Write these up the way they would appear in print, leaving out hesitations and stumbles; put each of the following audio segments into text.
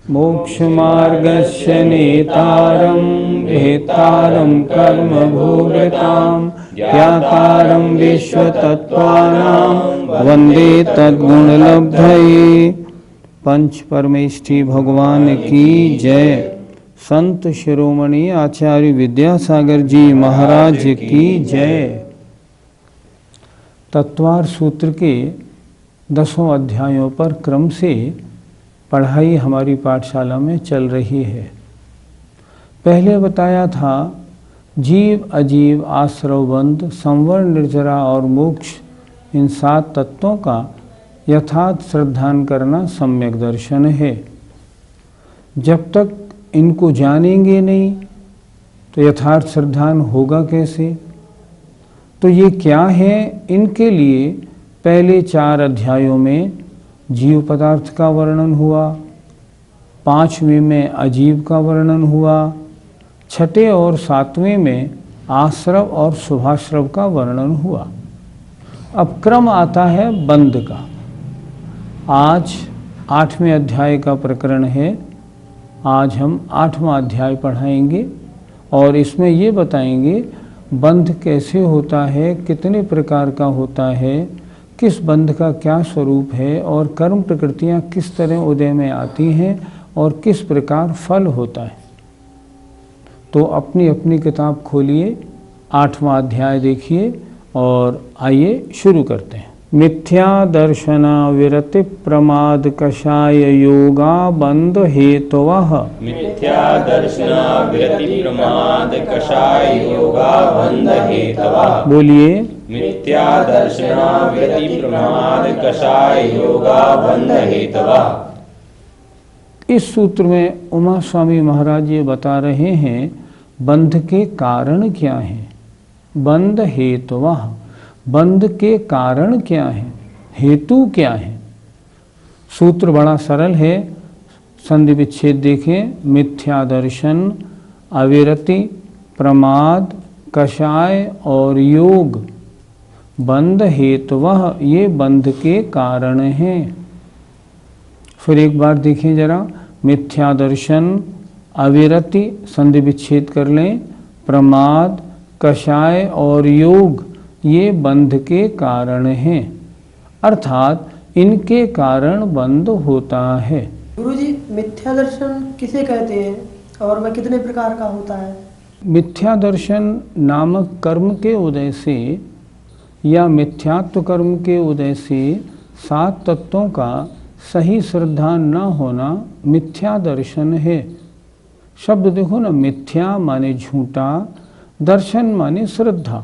मोक्षमार्गस्य नेतारं भेतारं कर्मभूभृतां ज्ञातारं विश्वतत्त्वानां वन्दे तद्गुणलब्धये। पंच परमेष्ठी भगवान की जय। संत शिरोमणि आचार्य विद्यासागर जी महाराज की जय। तत्वार सूत्र के 10 अध्यायों पर क्रम से पढ़ाई हमारी पाठशाला में चल रही है। पहले बताया था जीव अजीव आश्रवबंध संवर निर्जरा और मोक्ष इन 7 तत्वों का यथार्थ श्रद्धान करना सम्यक दर्शन है। जब तक इनको जानेंगे नहीं तो यथार्थ श्रद्धान होगा कैसे। तो ये क्या है, इनके लिए पहले 4 अध्यायों में जीव पदार्थ का वर्णन हुआ, 5वें में अजीव का वर्णन हुआ, 6ठे और 7वें में आश्रव और शुभाश्रव का वर्णन हुआ। अब क्रम आता है बंध का। आज 8वें अध्याय का प्रकरण है। आज हम 8वां अध्याय पढ़ाएंगे और इसमें ये बताएंगे बंध कैसे होता है, कितने प्रकार का होता है, किस बंध का क्या स्वरूप है और कर्म प्रकृतियाँ किस तरह उदय में आती हैं और किस प्रकार फल होता है। तो अपनी अपनी किताब खोलिए, 8वां अध्याय देखिए और आइए शुरू करते हैं। मिथ्या दर्शना विरति प्रमाद कषाय योगा बंध हेतवः। मिथ्या दर्शना विरति प्रमाद कषाय योगा बंध हेतवः। बोलिए। मिथ्या दर्शना विरति प्रमाद कषाय योगा बंध हेतवः। इस सूत्र में उमा स्वामी महाराज ये बता रहे हैं बंध के कारण क्या हैं। बंध हेतवः, बंध के कारण क्या है, हेतु क्या है। सूत्र बड़ा सरल है, संधि विच्छेद देखें। मिथ्या दर्शन, अविरति, प्रमाद, कषाय और योग बंध हेतवः, ये बंध के कारण हैं। फिर एक बार देखें जरा। मिथ्या दर्शन, अविरति, संधि विच्छेद कर लें, प्रमाद, कषाय और योग ये बंध के कारण हैं, अर्थात इनके कारण बंध होता है। गुरुजी, मिथ्या दर्शन किसे कहते हैं और वह कितने प्रकार का होता है? मिथ्या दर्शन नामक कर्म के उदय से या मिथ्यात्व कर्म के उदय से 7 तत्वों का सही श्रद्धा न होना मिथ्या दर्शन है। शब्द देखो ना, मिथ्या माने झूठा, दर्शन माने श्रद्धा।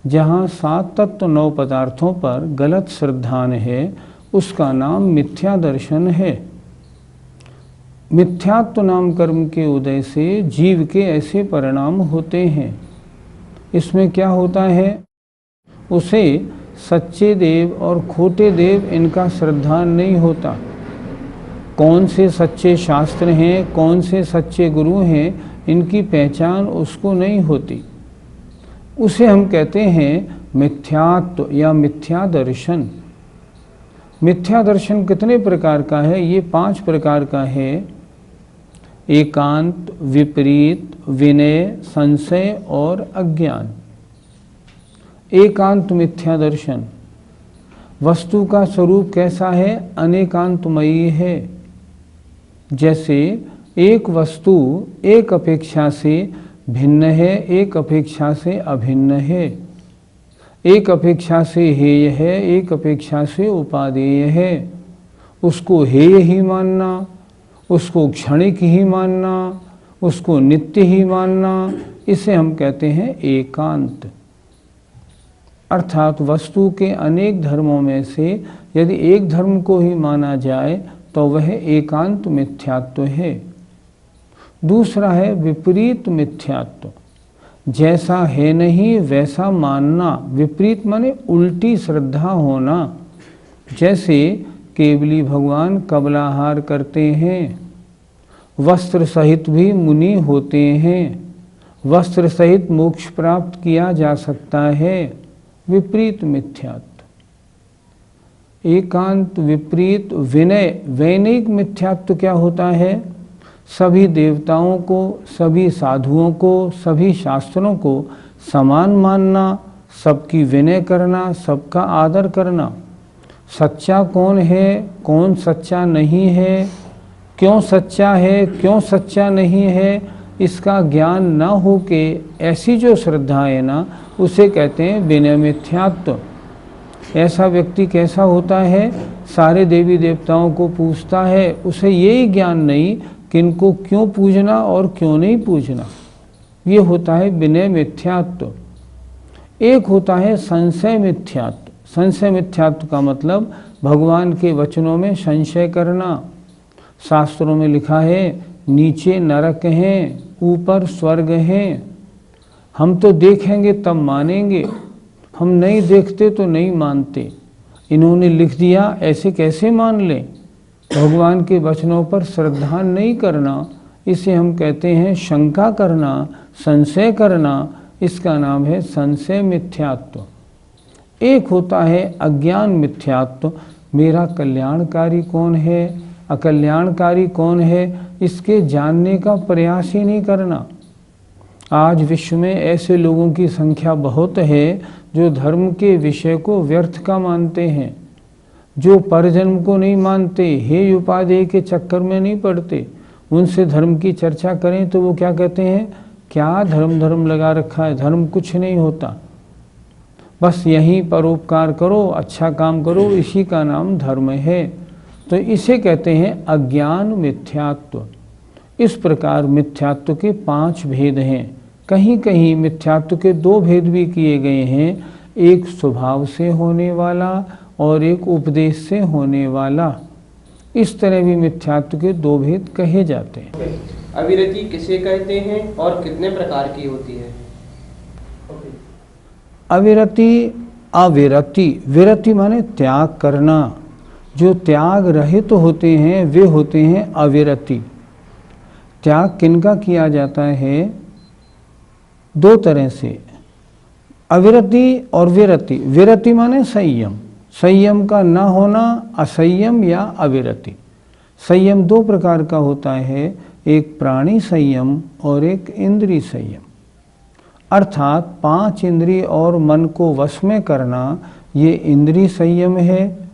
जहाँ 7 तत्व 9 पदार्थों पर गलत श्रद्धान है उसका नाम मिथ्या दर्शन है। मिथ्यात्व नाम कर्म के उदय से जीव के ऐसे परिणाम होते हैं। इसमें क्या होता है, उसे सच्चे देव और खोटे देव इनका श्रद्धान नहीं होता। कौन से सच्चे शास्त्र हैं, कौन से सच्चे गुरु हैं, इनकी पहचान उसको नहीं होती। उसे हम कहते हैं मिथ्यात्व या मिथ्या दर्शन। मिथ्या दर्शन कितने प्रकार का है, ये 5 प्रकार का है। एकांत, विपरीत, विनय, संशय और अज्ञान। एकांत मिथ्या दर्शन, वस्तु का स्वरूप कैसा है, अनेकांतमयी है। जैसे एक वस्तु एक अपेक्षा से भिन्न है, एक अपेक्षा से अभिन्न है, एक अपेक्षा से हेय है, एक अपेक्षा से उपादेय है। उसको हेय ही मानना, उसको क्षणिक ही मानना, उसको नित्य ही मानना, इसे हम कहते हैं एकांत। अर्थात वस्तु के अनेक धर्मों में से यदि एक धर्म को ही माना जाए तो वह एकांत मिथ्यात्व है। दूसरा है विपरीत मिथ्यात्व, जैसा है नहीं वैसा मानना। विपरीत माने उल्टी श्रद्धा होना। जैसे केवली भगवान कबलाहार करते हैं, वस्त्र सहित भी मुनि होते हैं, वस्त्र सहित मोक्ष प्राप्त किया जा सकता है। विपरीत मिथ्यात्व। एकांत विपरीत विनय वैनिक मिथ्यात्व क्या होता है? सभी देवताओं को, सभी साधुओं को, सभी शास्त्रों को समान मानना, सबकी विनय करना, सबका आदर करना। सच्चा कौन है, कौन सच्चा नहीं है, क्यों सच्चा है, क्यों सच्चा नहीं है, इसका ज्ञान न हो के ऐसी जो श्रद्धा है ना, उसे कहते हैं विनय मिथ्यात्व। ऐसा व्यक्ति कैसा होता है? सारे देवी देवताओं को पूजता है, उसे यही ज्ञान नहीं कि इनको क्यों पूजना और क्यों नहीं पूजना। ये होता है विनय मिथ्यात्व। एक होता है संशय मिथ्यात्व। संशय मिथ्यात्व का मतलब भगवान के वचनों में संशय करना। शास्त्रों में लिखा है नीचे नरक हैं, ऊपर स्वर्ग हैं, हम तो देखेंगे तब मानेंगे, हम नहीं देखते तो नहीं मानते। इन्होंने लिख दिया, ऐसे कैसे मान लें? भगवान के वचनों पर श्रद्धा नहीं करना, इसे हम कहते हैं शंका करना, संशय करना। इसका नाम है संशय मिथ्यात्व। एक होता है अज्ञान मिथ्यात्व। मेरा कल्याणकारी कौन है, अकल्याणकारी कौन है, इसके जानने का प्रयास ही नहीं करना। आज विश्व में ऐसे लोगों की संख्या बहुत है जो धर्म के विषय को व्यर्थ का मानते हैं, जो परजन्म को नहीं मानते, हे उपादेय के चक्कर में नहीं पड़ते। उनसे धर्म की चर्चा करें तो वो क्या कहते हैं? क्या धर्म लगा रखा है, धर्म कुछ नहीं होता, बस यहीं परोपकार करो, अच्छा काम करो, इसी का नाम धर्म है। तो इसे कहते हैं अज्ञान मिथ्यात्व। इस प्रकार मिथ्यात्व के 5 भेद हैं। कहीं कहीं मिथ्यात्व के 2 भेद भी किए गए हैं, एक स्वभाव से होने वाला और एक उपदेश से होने वाला। इस तरह भी मिथ्यात्व के 2 भेद कहे जाते हैं। अविरति किसे कहते हैं और कितने प्रकार की होती है? अविरति, अविरति, विरति माने त्याग करना। जो त्याग रहित तो होते हैं वे होते हैं अविरति। त्याग किनका किया जाता है? 2 तरह से, अविरति और विरति। विरति माने संयम, संयम का न होना, असंयम या अविरति। संयम 2 प्रकार का होता है, एक प्राणी संयम और एक इंद्रिय संयम। अर्थात 5 इंद्रिय और मन को वश में करना, ये इंद्रिय संयम है,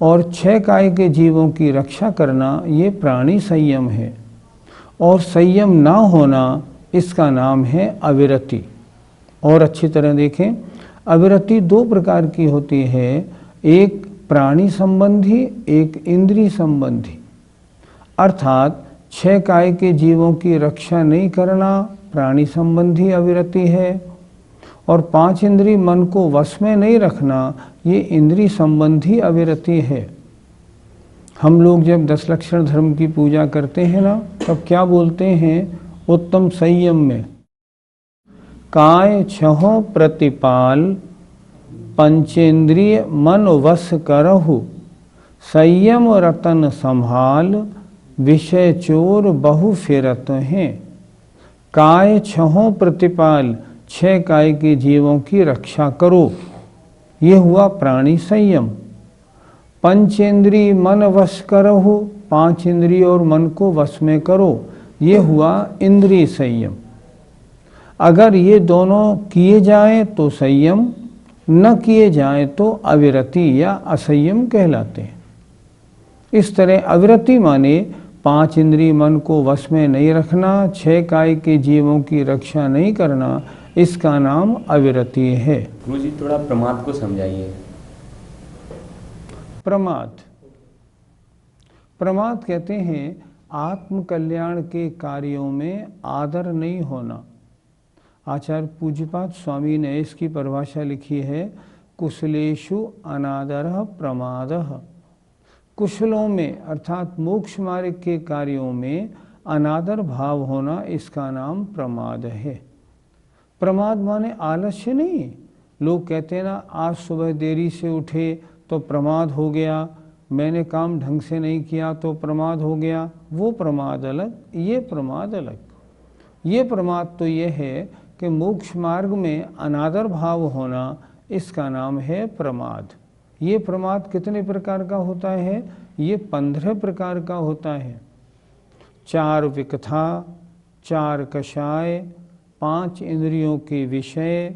और 6 काय के जीवों की रक्षा करना, ये प्राणी संयम है। और संयम ना होना, इसका नाम है अविरति। और अच्छी तरह देखें, अविरति 2 प्रकार की होती है, एक प्राणी संबंधी, एक इंद्रिय संबंधी। अर्थात 6 काय के जीवों की रक्षा नहीं करना प्राणी संबंधी अविरति है, और 5 इंद्रिय मन को वश में नहीं रखना, ये इंद्रिय संबंधी अविरति है। हम लोग जब 10 लक्षण धर्म की पूजा करते हैं ना, तब क्या बोलते हैं? उत्तम संयम में काय 6 प्रतिपाल, पंचेंद्रिय मन वश करहु, संयम रतन संभाल, विषय चोर बहु फिरत हैं। काय 6 प्रतिपाल, 6 काय के जीवों की रक्षा करो, ये हुआ प्राणी संयम। पंचेंद्रिय मन वश करहु, 5 इंद्रिय और मन को वश में करो, ये हुआ इंद्रिय संयम। अगर ये दोनों किए जाएं तो संयम, न किए जाएं तो अविरति या असंयम कहलाते हैं। इस तरह अविरति माने 5 इंद्रिय मन को वश में नहीं रखना, 6 काय के जीवों की रक्षा नहीं करना, इसका नाम अविरति है। गुरुजी थोड़ा प्रमाद को समझाइए। प्रमाद, प्रमाद कहते हैं आत्म कल्याण के कार्यों में आदर नहीं होना। आचार्य पूज्यपाद स्वामी ने इसकी परिभाषा लिखी है, कुशलेषु अनादरः प्रमादः। कुशलों में अर्थात मोक्ष मार्ग के कार्यों में अनादर भाव होना, इसका नाम प्रमाद है। प्रमाद माने आलस्य नहीं। लोग कहते हैं ना, आज सुबह देरी से उठे तो प्रमाद हो गया, मैंने काम ढंग से नहीं किया तो प्रमाद हो गया। वो प्रमाद अलग, ये प्रमाद अलग। ये प्रमाद तो ये है कि मोक्ष मार्ग में अनादर भाव होना, इसका नाम है प्रमाद। ये प्रमाद कितने प्रकार का होता है? ये 15 प्रकार का होता है। 4 विकथा, 4 कषाय, 5 इंद्रियों के विषय,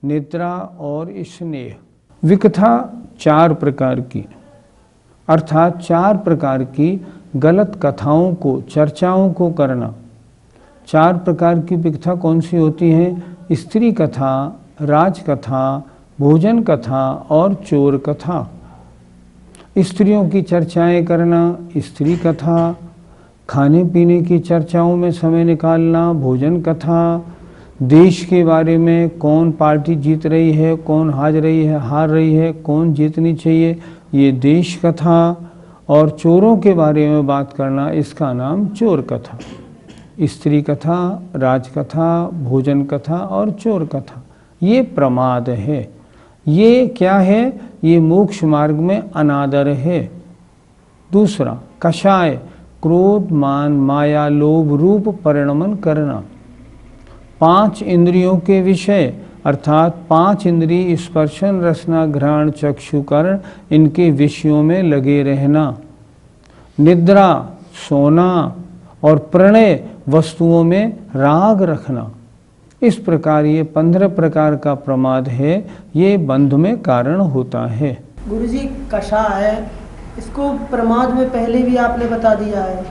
निद्रा और स्नेह। विकथा 4 प्रकार की, अर्थात 4 प्रकार की गलत कथाओं को, चर्चाओं को करना। 4 प्रकार की विकथा कौन सी होती हैं? स्त्री कथा, राजकथा, भोजन कथा और चोर कथा। स्त्रियों की चर्चाएं करना, स्त्री कथा। खाने पीने की चर्चाओं में समय निकालना, भोजन कथा। देश के बारे में, कौन पार्टी जीत रही है, कौन हार रही है, कौन जीतनी चाहिए, ये देश कथा। और चोरों के बारे में बात करना, इसका नाम चोर कथा। स्त्री कथा, राजकथा, भोजन कथा और चोर कथा, ये प्रमाद है। ये क्या है? ये मोक्ष मार्ग में अनादर है। दूसरा कषाय, क्रोध, मान, माया, लोभ, रूप परिणमन करना। 5 इंद्रियों के विषय, अर्थात 5 इंद्रिय स्पर्शन, रसना, घ्राण, चक्षु, कर्ण, इनके विषयों में लगे रहना। निद्रा, सोना और प्रणय, वस्तुओं में राग रखना। इस प्रकार ये 15 प्रकार का प्रमाद है। ये बंध में कारण होता है। गुरुजी, कषाय, इसको प्रमाद में पहले भी आपने बता दिया है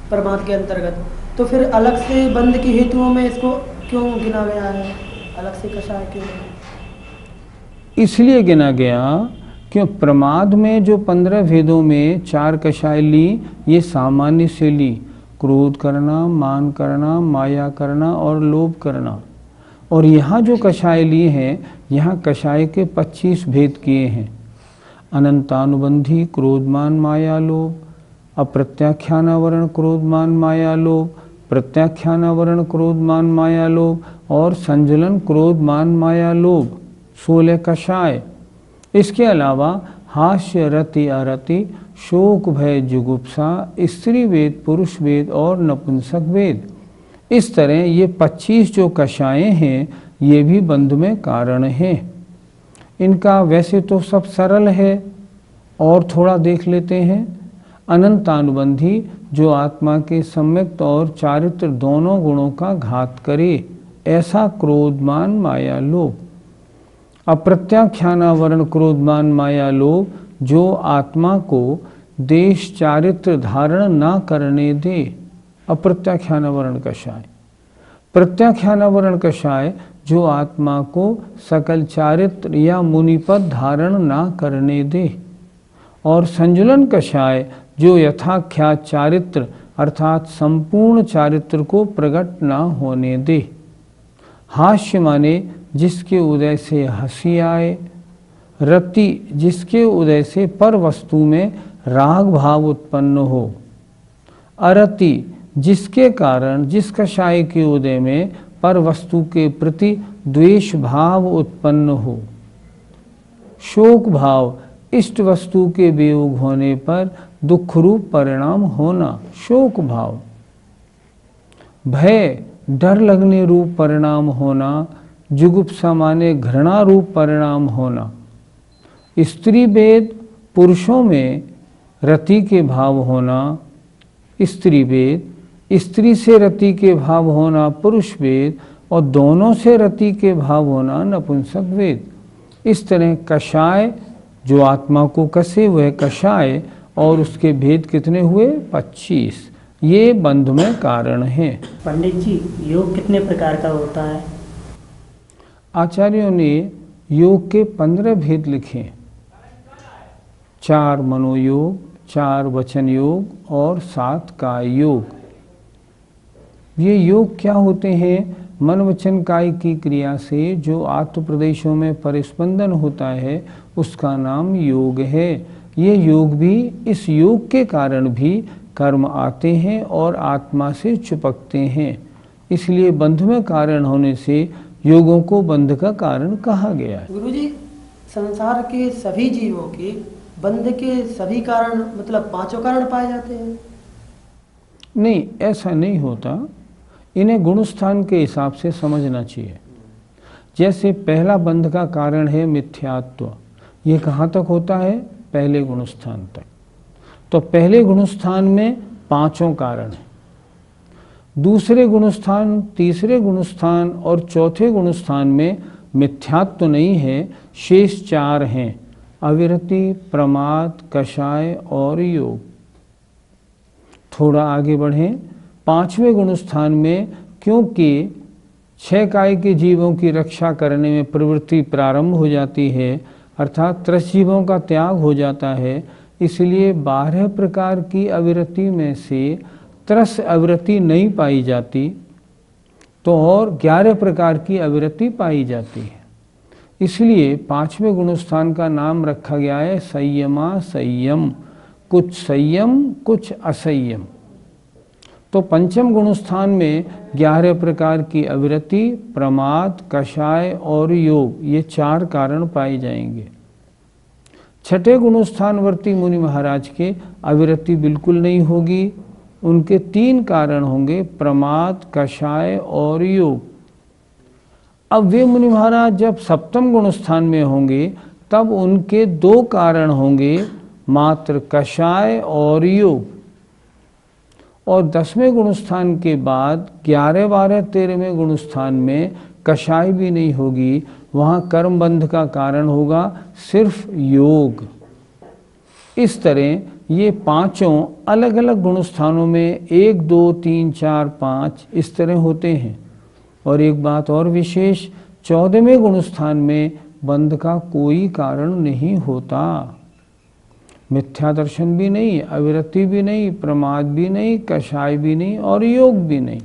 प्रमाद के अंतर्गत, तो फिर अलग से बंध की हेतुओं में इसको क्यों गिना गया है? अलग से कषाय क्यों? इसलिए गिना गया क्यों प्रमाद में जो 15 भेदों में 4 कषाय ली, ये सामान्य से ली। क्रोध करना, मान करना, माया करना और लोभ करना। और यहाँ जो कषाय लिए हैं, यहाँ कषाय के 25 भेद किए हैं। अनंतानुबंधी क्रोध, मान, माया, लोभ। अप्रत्याख्यानावरण क्रोध, मान, माया, लोभ। प्रत्याख्यानावरण क्रोध, मान, माया, लोभ और संजलन क्रोध, मान, माया, लोभ। 16 कषाय। इसके अलावा हास्य, रति, अरति, शोक, भय, जुगुप्सा, स्त्री वेद, पुरुष वेद और नपुंसक वेद। इस तरह ये 25 जो कषायें हैं, ये भी बंध में कारण हैं। इनका वैसे तो सब सरल है, और थोड़ा देख लेते हैं। अनंतानुबंधी, जो आत्मा के सम्यक्त और चारित्र दोनों गुणों का घात करे, ऐसा क्रोध, मान, माया, लोभ। अप्रत्याख्यानावरण क्रोध, मान, माया, लोभ, जो आत्मा को देश चारित्र धारण ना करने दे, अप्रत्याख्यानावरण कषाय। प्रत्याख्यानावरण कषाय, जो आत्मा को सकल चारित्र या मुनिपद धारण ना करने दे। और संजुलन कषाय, जो यथाख्यात चारित्र अर्थात संपूर्ण चारित्र को प्रकट ना होने दे। हास्य माने जिसके उदय से हंसी आए। रति, जिसके उदय से पर वस्तु में राग भाव उत्पन्न हो। अरति, जिसके कारण जिस कषाय के उदय में पर वस्तु के प्रति द्वेष भाव उत्पन्न हो। शोक भाव, इष्ट वस्तु के वियोग होने पर दुख रूप परिणाम होना, शोक भाव। भय, डर लगने रूप परिणाम होना। जुगुप्सा माने घृणा रूप परिणाम होना। स्त्री वेद, पुरुषों में रति के भाव होना, स्त्री वेद। स्त्री से रति के भाव होना, पुरुष वेद। और दोनों से रति के भाव होना, नपुंसक वेद। इस तरह कषाय, जो आत्मा को कसे वह कषाय, और उसके भेद कितने हुए? 25। ये बंध में कारण है। पंडित जी, योग कितने प्रकार का होता है? आचार्यों ने योग के 15 भेद लिखे। 4 मनोयोग, 4 वचन योग और 7 काय योग। ये योग क्या होते हैं? मन वचन काय की क्रिया से जो आत्म प्रदेशों में परिस्पंदन होता है, उसका नाम योग है। ये योग भी, इस योग के कारण भी कर्म आते हैं और आत्मा से चिपकते हैं। इसलिए बंध में कारण होने से योगों को बंध का कारण कहा गया है। गुरुजी, संसार के सभी जीवों के बंध के सभी कारण मतलब 5 कारण पाए जाते हैं? नहीं, ऐसा नहीं होता। इन्हें गुणस्थान के हिसाब से समझना चाहिए। जैसे पहला बंध का कारण है मिथ्यात्व, ये कहाँ तक होता है? पहले गुणस्थान तक। तो पहले गुणस्थान में पांचों कारण हैं, दूसरे गुणस्थान, तीसरे गुणस्थान और चौथे गुणस्थान में मिथ्यात्व तो नहीं है, शेष चार हैं, अविरति, प्रमाद, कषाय और योग। थोड़ा आगे बढ़ें, पांचवें गुणस्थान में क्योंकि छह काय के जीवों की रक्षा करने में प्रवृत्ति प्रारंभ हो जाती है, अर्थात त्रस जीवों का त्याग हो जाता है, इसलिए 12 प्रकार की अविरति में से त्रस अविरति नहीं पाई जाती, तो और 11 प्रकार की अविरति पाई जाती है। इसलिए पांचवें गुणस्थान का नाम रखा गया है संयमा संयम, कुछ संयम कुछ असंयम। तो पंचम गुणस्थान में 11 प्रकार की अविरति, प्रमाद, कषाय और योग, ये चार कारण पाए जाएंगे। छठे गुणस्थानवर्ती मुनि महाराज के अविरति बिल्कुल नहीं होगी, उनके 3 कारण होंगे, प्रमाद, कषाय और योग। अब वे मुनि महाराज जब सप्तम गुणस्थान में होंगे तब उनके 2 कारण होंगे, मात्र कषाय और योग। और 10वें गुणस्थान के बाद 11, 12, 13वें गुणस्थान में कषाय भी नहीं होगी, वहाँ कर्म बंध का कारण होगा सिर्फ योग। इस तरह ये पांचों अलग अलग गुणस्थानों में 1, 2, 3, 4, 5 इस तरह होते हैं। और एक बात और विशेष, 14वें गुणस्थान में बंध का कोई कारण नहीं होता, मिथ्या दर्शन भी नहीं, अविरति भी नहीं, प्रमाद भी नहीं, कषाय भी नहीं और योग भी नहीं।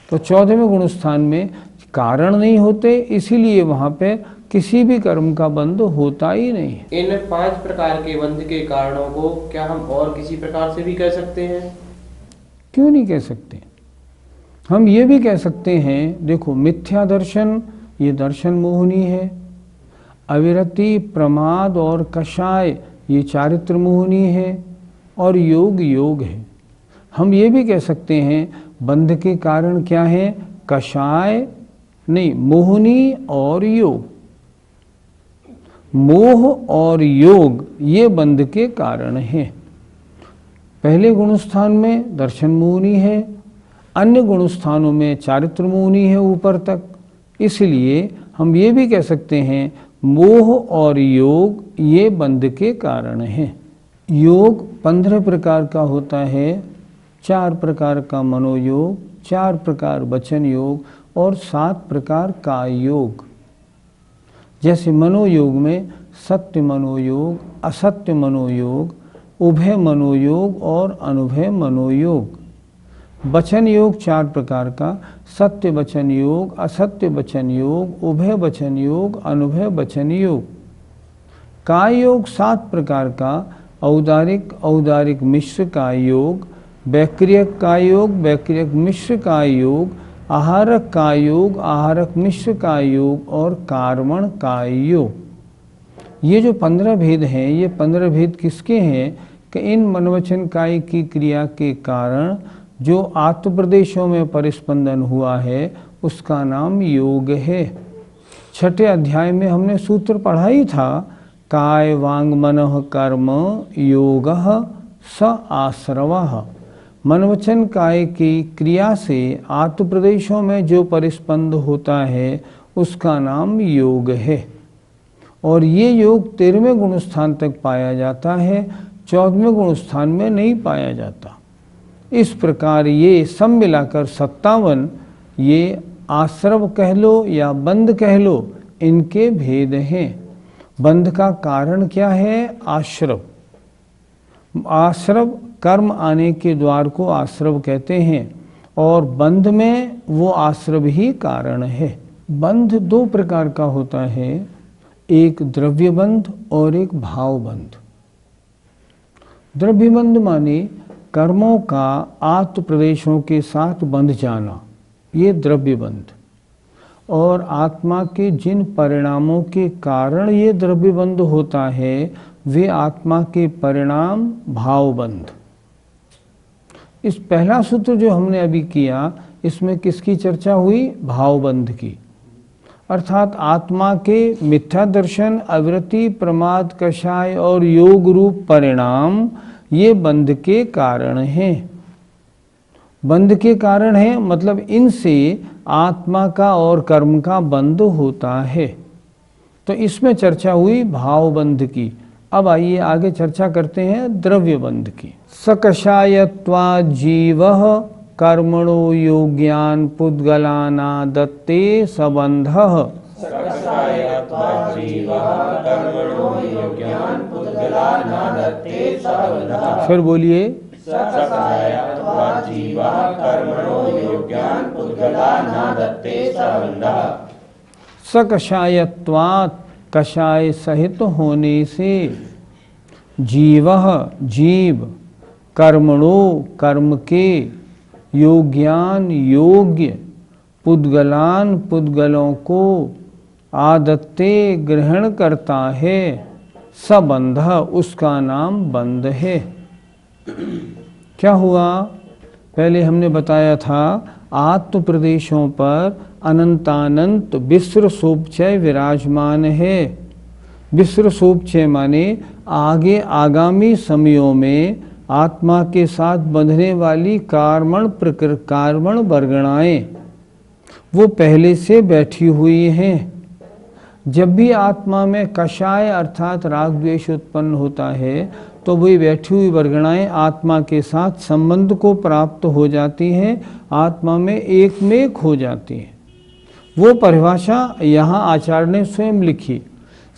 तो 14वें गुणस्थान में कारण नहीं होते, इसीलिए वहाँ पे किसी भी कर्म का बंध होता ही नहीं है। इन 5 प्रकार के बंध के कारणों को क्या हम और किसी प्रकार से भी कह सकते हैं? क्यों नहीं कह सकते? हम ये भी कह सकते हैं, देखो मिथ्या दर्शन ये दर्शन मोहनी है, अविरति, प्रमाद और कषाय ये चारित्र मोहनी है, और योग योग है। हम ये भी कह सकते हैं बंध के कारण क्या है? कषाय नहीं, मोहनी और योग। मोह और योग ये बंध के कारण हैं। पहले गुणस्थान में दर्शन मोहनी है, अन्य गुणस्थानों में चारित्र मोहनी है ऊपर तक, इसलिए हम ये भी कह सकते हैं मोह और योग ये बंध के कारण हैं। योग 15 प्रकार का होता है, 4 प्रकार का मनोयोग, 4 प्रकार वचन योग और 7 प्रकार काय योग। जैसे मनोयोग में सत्य मनोयोग, असत्य मनोयोग, उभय मनोयोग और अनुभय मनोयोग। वचन योग 4 प्रकार का, सत्य वचन योग, असत्य वचन योग, उभय वचन योग, अनुभय वचन योग। काय योग 7 प्रकार का, औदारिक, औदारिक मिश्र काय योग, वैक्रियक काय योग, वैक्रियक मिश्र काय योग, आहारक काय योग, आहारक मिश्र काय योग और कार्मण काय योग। ये जो 15 भेद हैं, ये 15 भेद किसके हैं कि इन मनवचन काय की क्रिया के कारण जो आत्म प्रदेशों में परिस्पंदन हुआ है उसका नाम योग है। 6ठे अध्याय में हमने सूत्र पढ़ा ही था, काय वांग मनः कर्म योगः स आश्रवः। मनवचन काय की क्रिया से आत्म प्रदेशों में जो परिस्पंद होता है उसका नाम योग है, और ये योग 13वें गुणस्थान तक पाया जाता है, 14वें गुणस्थान में नहीं पाया जाता। इस प्रकार ये सब मिलाकर 57 ये आश्रव कह लो या बंध कह लो, इनके भेद हैं। बंध का कारण क्या है? आश्रव। आश्रव कर्म आने के द्वार को आश्रव कहते हैं, और बंध में वो आश्रव ही कारण है। बंध 2 प्रकार का होता है, एक द्रव्य बंध और एक भाव बंध। द्रव्य बंध माने कर्मों का आत्म प्रदेशों के साथ बंध जाना, ये द्रव्य बंध। और आत्मा के जिन परिणामों के कारण ये द्रव्य बंध होता है वे आत्मा के परिणाम भाव बंध। इस पहला सूत्र जो हमने अभी किया इसमें किसकी चर्चा हुई? भाव बंध की। अर्थात आत्मा के मिथ्या दर्शन, अवृत्ति, प्रमाद, कषाय और योग रूप परिणाम ये बंध के कारण हैं। बंध के कारण है मतलब इनसे आत्मा का और कर्म का बंध होता है। तो इसमें चर्चा हुई भाव बंध की। अब आइए आगे चर्चा करते हैं द्रव्य बंध की। सकषायत्वा जीवः कर्मणो योग्यान पुद्गलाना दत्ते सबंधः। फिर बोलिए। सकषायत्वात् कषाय सहित होने से, जीवः जीव, कर्मणो कर्म के, योग्यान योग्य, पुद्गलान पुद्गलों को, आदत्ते ग्रहण करता है, सबंध उसका नाम बंध है। क्या हुआ? पहले हमने बताया था आत्म प्रदेशों पर अनंतानंत विस्र सोपचय विराजमान है। विस्र सोपचय माने आगे आगामी समयों में आत्मा के साथ बंधने वाली कार्मण वर्गणाएं वो पहले से बैठी हुई हैं। जब भी आत्मा में कषाय अर्थात राग द्वेष उत्पन्न होता है तो वही बैठी हुई वर्गणाएं आत्मा के साथ संबंध को प्राप्त हो जाती हैं, आत्मा में एक हो जाती हैं। वो परिभाषा यहाँ आचार्य ने स्वयं लिखी।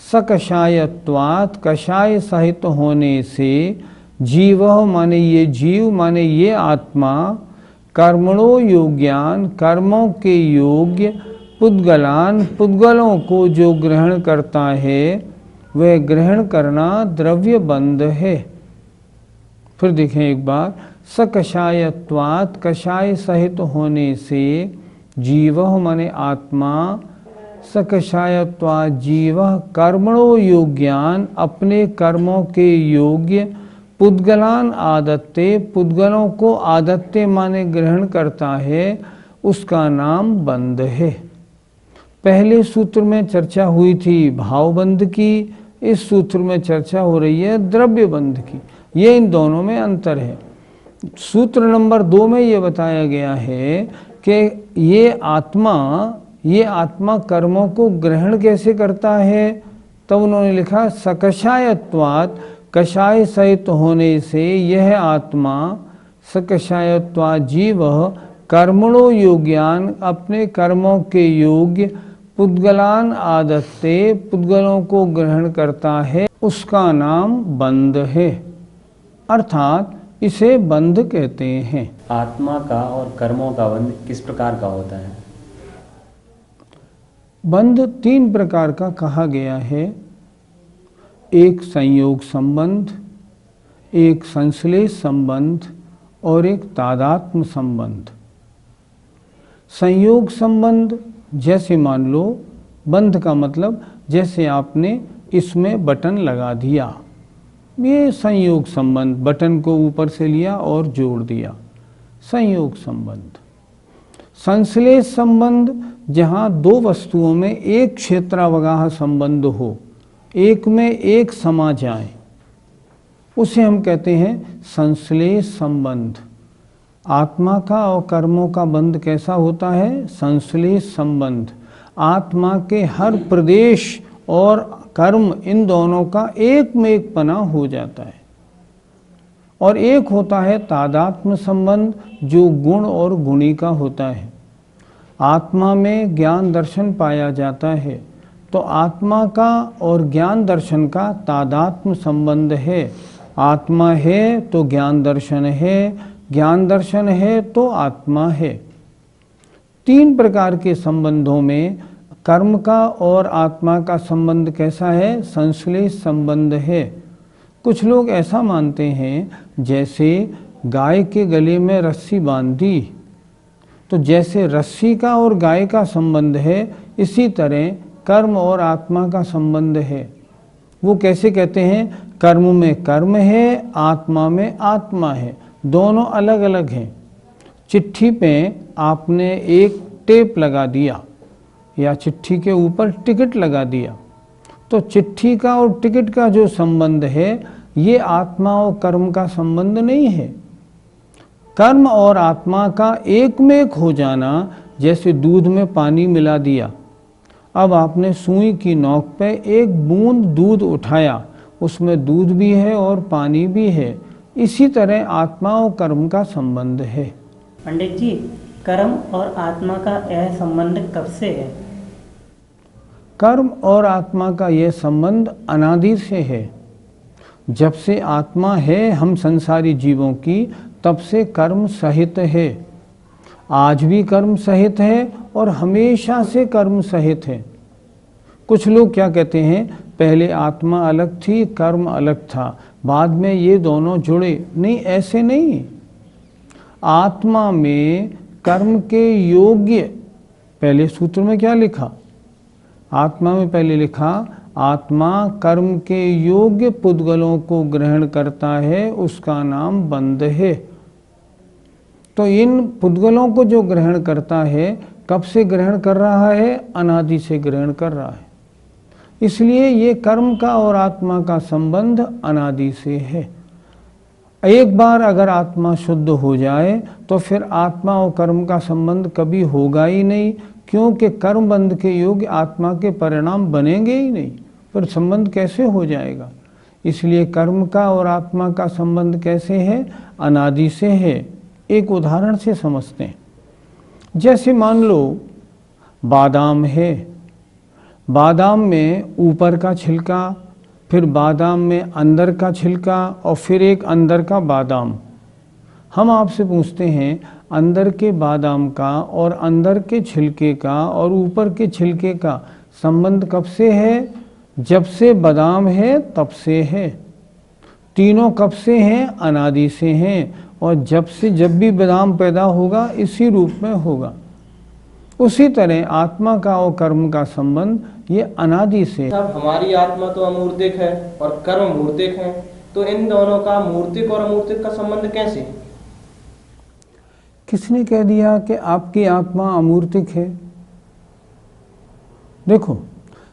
सकषायत्वात् कषाय सहित होने से, जीवः माने ये जीव माने ये आत्मा, कर्मणो योग्यान कर्मों के योग्य, पुद्गलान पुद्गलों को जो ग्रहण करता है वह ग्रहण करना द्रव्य बंध है। फिर देखें एक बार। सकषायत्वात् कषाय सहित होने से, जीवः माने आत्मा, सकषायत्वात् जीवः कर्मणो योग्यान अपने कर्मों के योग्य, पुद्गलान आदत्ते पुद्गलों को आदत्ते माने ग्रहण करता है, उसका नाम बंध है। पहले सूत्र में चर्चा हुई थी भावबंध की, इस सूत्र में चर्चा हो रही है द्रव्य बंध की। ये इन दोनों में अंतर है। सूत्र नंबर 2 में ये बताया गया है कि ये आत्मा कर्मों को ग्रहण कैसे करता है। तब उन्होंने लिखा सकषायत्वात् कषाय सहित होने से यह आत्मा, सकषायत्वात् जीवः कर्मणो योग्यान अपने कर्मों के योग्य, पुद्गलान आदत्ते पुद्गलों को ग्रहण करता है, उसका नाम बंध है। अर्थात इसे बंध कहते हैं। आत्मा का और कर्मों का बंध किस प्रकार का होता है? बंध 3 प्रकार का कहा गया है। एक संयोग संबंध, एक संश्लेष संबंध और एक तादात्म्य संबंध। संयोग संबंध जैसे मान लो, बंध का मतलब जैसे आपने इसमें बटन लगा दिया, ये संयोग संबंध, बटन को ऊपर से लिया और जोड़ दिया, संयोग संबंध। संश्लेष संबंध जहाँ 2 वस्तुओं में एक क्षेत्रावगाह संबंध हो, एक में एक समा जाए, उसे हम कहते हैं संश्लेष संबंध। आत्मा का और कर्मों का बंध कैसा होता है? संश्लेष संबंध। आत्मा के हर प्रदेश और कर्म इन दोनों का एक में एक पना हो जाता है। और एक होता है तादात्म्य संबंध, जो गुण और गुणी का होता है। आत्मा में ज्ञान दर्शन पाया जाता है तो आत्मा का और ज्ञान दर्शन का तादात्म्य संबंध है। आत्मा है तो ज्ञान दर्शन है, ज्ञान दर्शन है तो आत्मा है। 3 प्रकार के संबंधों में कर्म का और आत्मा का संबंध कैसा है? संश्लेष संबंध है। कुछ लोग ऐसा मानते हैं जैसे गाय के गले में रस्सी बांधी, तो जैसे रस्सी का और गाय का संबंध है, इसी तरह कर्म और आत्मा का संबंध है। वो कैसे कहते हैं? कर्म में कर्म है, आत्मा में आत्मा है, दोनों अलग अलग हैं। चिट्ठी पे आपने एक टेप लगा दिया या चिट्ठी के ऊपर टिकट लगा दिया। तो चिट्ठी का और टिकट का जो संबंध है ये आत्मा और कर्म का संबंध नहीं है। कर्म और आत्मा का एक में एक हो जाना, जैसे दूध में पानी मिला दिया। अब आपने सुई की नोक पे एक बूंद दूध उठाया, उसमें दूध भी है और पानी भी है। इसी तरह आत्मा और कर्म का संबंध है। पंडित जी, कर्म और आत्मा का यह संबंध कब से है? कर्म और आत्मा का यह संबंध अनादि से है। जब से आत्मा है हम संसारी जीवों की, तब से कर्म सहित है। आज भी कर्म सहित है और हमेशा से कर्म सहित है। कुछ लोग क्या कहते हैं, पहले आत्मा अलग थी, कर्म अलग था, बाद में ये दोनों जुड़े। नहीं, ऐसे नहीं। आत्मा में कर्म के योग्य, पहले सूत्र में क्या लिखा, आत्मा में पहले लिखा, आत्मा कर्म के योग्य पुद्गलों को ग्रहण करता है, उसका नाम बंध है। तो इन पुद्गलों को जो ग्रहण करता है, कब से ग्रहण कर रहा है? अनादि से ग्रहण कर रहा है। इसलिए ये कर्म का और आत्मा का संबंध अनादि से है। एक बार अगर आत्मा शुद्ध हो जाए तो फिर आत्मा और कर्म का संबंध कभी होगा ही नहीं, क्योंकि कर्म बंध के योग्य आत्मा के परिणाम बनेंगे ही नहीं, पर संबंध कैसे हो जाएगा? इसलिए कर्म का और आत्मा का संबंध कैसे है? अनादि से है। एक उदाहरण से समझते हैं। जैसे मान लो बादाम है, बादाम में ऊपर का छिलका, फिर बादाम में अंदर का छिलका और फिर एक अंदर का बादाम। हम आपसे पूछते हैं, अंदर के बादाम का और अंदर के छिलके का और ऊपर के छिलके का संबंध कब से है? जब से बादाम है तब से है। तीनों कब से हैं? अनादि से हैं। और जब भी बादाम पैदा होगा इसी रूप में होगा। उसी तरह आत्मा का और कर्म का संबंध ये अनादि से। अब हमारी आत्मा तो अमूर्तिक है और कर्म मूर्तिक है, तो इन दोनों का मूर्तिक और अमूर्तिक का संबंध कैसे? किसने कह दिया कि आपकी आत्मा अमूर्तिक है? देखो,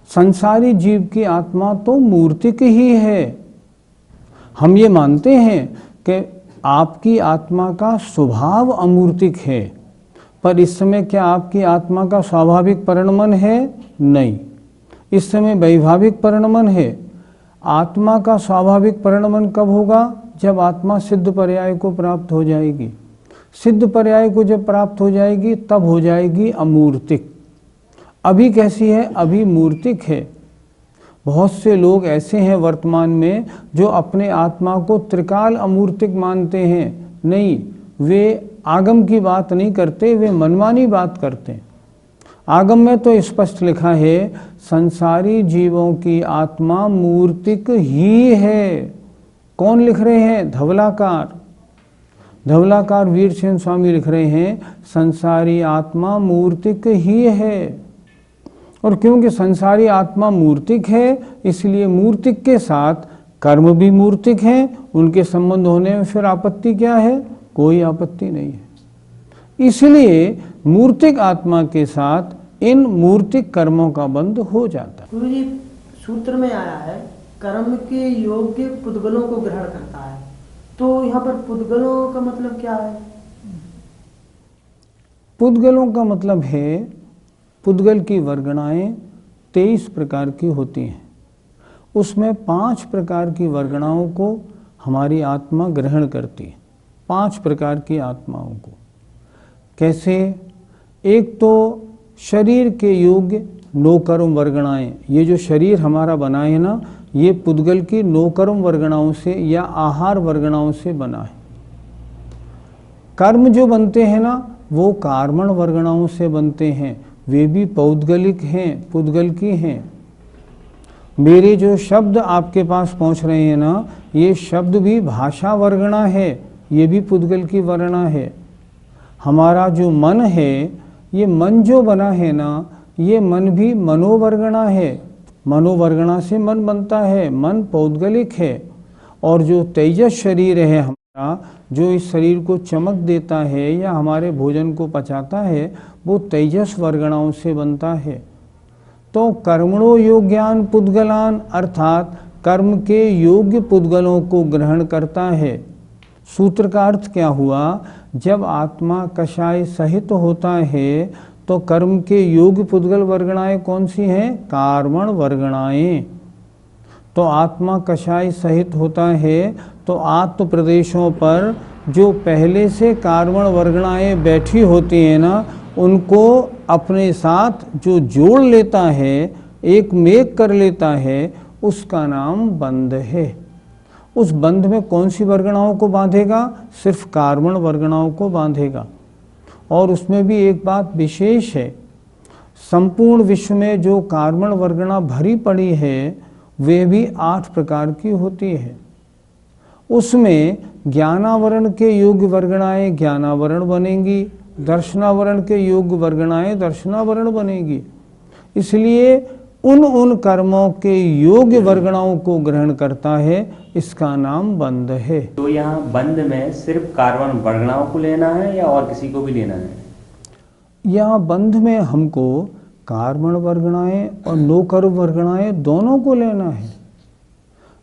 संसारी जीव की आत्मा तो मूर्तिक ही है। हम ये मानते हैं कि आपकी आत्मा का स्वभाव अमूर्तिक है, पर इस समय क्या आपकी आत्मा का स्वाभाविक परिणमन है? नहीं, इस समय वैभाविक परिणमन है। आत्मा का स्वाभाविक परिणमन कब होगा? जब आत्मा सिद्ध पर्याय को प्राप्त हो जाएगी। सिद्ध पर्याय को जब प्राप्त हो जाएगी तब हो जाएगी अमूर्तिक। अभी कैसी है? अभी मूर्तिक है। बहुत से लोग ऐसे हैं वर्तमान में जो अपने आत्मा को त्रिकाल अमूर्तिक मानते हैं। नहीं, वे आगम की बात नहीं करते, वे मनमानी बात करते हैं। आगम में तो स्पष्ट लिखा है, संसारी जीवों की आत्मा मूर्तिक ही है। कौन लिख रहे हैं? धवलाकार। धवलाकार वीरसेन स्वामी लिख रहे हैं, संसारी आत्मा मूर्तिक ही है। और क्योंकि संसारी आत्मा मूर्तिक है, इसलिए मूर्तिक के साथ कर्म भी मूर्तिक हैं। उनके संबंध होने में फिर आपत्ति क्या है? कोई आपत्ति नहीं है। इसलिए मूर्तिक आत्मा के साथ इन मूर्तिक कर्मों का बंध हो जाता है। गुरु जी, सूत्र में आया है कर्म के योग्य पुद्गलों को ग्रहण करता है, तो यहाँ पर पुद्गलों का मतलब क्या है? पुद्गलों का मतलब है, पुद्गल की वर्गणाएं 23 प्रकार की होती हैं। उसमें 5 प्रकार की वर्गणाओं को हमारी आत्मा ग्रहण करती है। 5 प्रकार की आत्माओं को कैसे? एक तो शरीर के योग्य 9 कर्म वर्गणाएं। ये जो शरीर हमारा बना है ना, ये पुद्गल की 9 कर्म वर्गणाओं से या आहार वर्गणाओं से बना है। कर्म जो बनते हैं ना, वो कार्मण वर्गणाओं से बनते हैं। वे भी पौद्गलिक हैं, पुद्गल की हैं। मेरे जो शब्द आपके पास पहुंच रहे हैं ना, ये शब्द भी भाषा वर्गणा है, ये भी पुद्गल की वर्णा है। हमारा जो मन है, ये मन जो बना है ना, ये मन भी मनोवर्गणा है। मनोवर्गणा से मन बनता है, मन पौद्गलिक है। और जो तेजस शरीर है हमारा, जो इस शरीर को चमक देता है या हमारे भोजन को पचाता है, वो तेजस वर्गणाओं से बनता है। तो कर्मणो योग्यान पुद्गलान अर्थात कर्म के योग्य पुद्गलों को ग्रहण करता है। सूत्र का अर्थ क्या हुआ? जब आत्मा कषाय सहित होता है तो कर्म के योग्य पुद्गल वर्गणाएं कौन सी हैं? कार्मण वर्गणाएं। तो आत्मा कषाय सहित होता है तो आत्म प्रदेशों पर जो पहले से कार्मण वर्गणाएं बैठी होती हैं ना, उनको अपने साथ जो जोड़ लेता है, एक मेक कर लेता है, उसका नाम बंध है। उस बंध में कौन सी वर्गणाओं को बांधेगा? सिर्फ कार्मण वर्गणाओं को बांधेगा। और उसमें भी एक बात विशेष है, संपूर्ण विश्व में जो कार्मण वर्गणा भरी पड़ी है वे भी 8 प्रकार की होती है। उसमें ज्ञानावरण के योग्य वर्गणाएं ज्ञानावरण बनेंगी, दर्शनावरण के योग्य वर्गणाएं दर्शनावरण बनेगी। इसलिए उन कर्मों के योग्य वर्गणाओं को ग्रहण करता है, इसका नाम बंध है। तो यहाँ बंध में सिर्फ कार्बन वर्गणाओं को लेना है या और किसी को भी लेना है? यहाँ बंध में हमको कार्मण वर्गणाएं और नोकर्म वर्गणाएं दोनों को लेना है।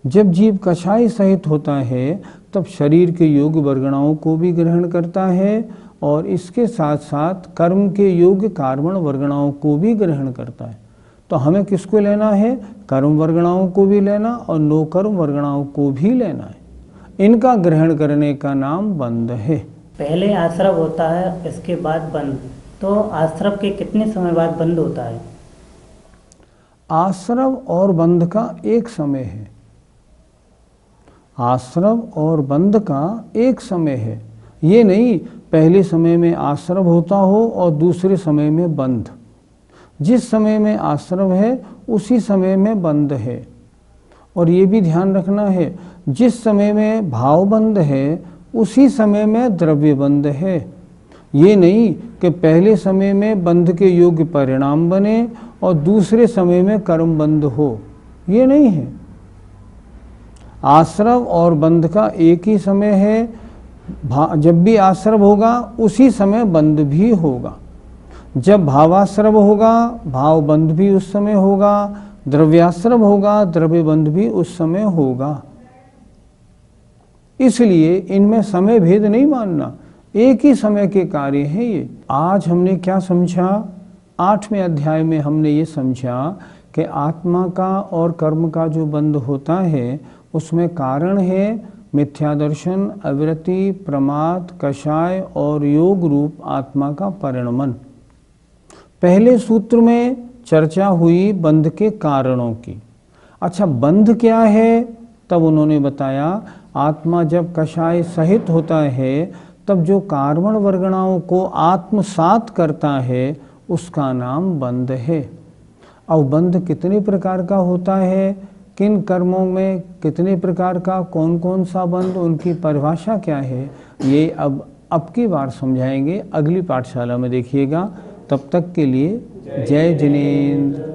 जब जीव कषाय सहित होता है तब शरीर के योग्य वर्गणाओं को भी ग्रहण करता है और इसके साथ साथ कर्म के योग्य कार्मण वर्गणाओं को भी ग्रहण करता है। तो हमें किसको लेना है? कर्म वर्गणाओं को भी लेना और नोकर्म वर्गणाओं को भी लेना है। इनका ग्रहण करने का नाम बंध है। पहले आश्रव होता है, इसके बाद बंध। तो आश्रव के कितने समय बाद बंध होता है? आश्रव और बंध का एक समय है। आश्रव और बंध का एक समय है। ये नहीं पहले समय में आश्रव होता हो और दूसरे समय में बंध। जिस समय में आश्रव है उसी समय में बंध है। और ये भी ध्यान रखना है, जिस समय में भाव बंध है उसी समय में द्रव्य बंध है। ये नहीं कि पहले समय में बंध के योग्य परिणाम बने और दूसरे समय में कर्म बंध हो, ये नहीं है। आश्रव और बंध का एक ही समय है। जब भी आश्रव होगा उसी समय बंध भी होगा। जब भावाश्रव होगा भाव बंध भी उस समय होगा, द्रव्याश्रव होगा द्रव्य बंध भी उस समय होगा। इसलिए इनमें समय भेद नहीं मानना, एक ही समय के कार्य हैं ये। आज हमने क्या समझा? 8वें अध्याय में हमने ये समझा कि आत्मा का और कर्म का जो बंध होता है उसमें कारण है मिथ्या दर्शन, अविरति, प्रमाद, कषाय और योग रूप आत्मा का परिणमन। पहले सूत्र में चर्चा हुई बंध के कारणों की। अच्छा, बंध क्या है? तब उन्होंने बताया आत्मा जब कषाय सहित होता है तब जो कार्मण वर्गणाओं को आत्मसात करता है उसका नाम बंध है। अब बंध कितने प्रकार का होता है, किन कर्मों में कितने प्रकार का, कौन कौन सा बंध, उनकी परिभाषा क्या है, ये अब की बार समझाएंगे। अगली पाठशाला में देखिएगा। तब तक के लिए जय जिनेंद्र।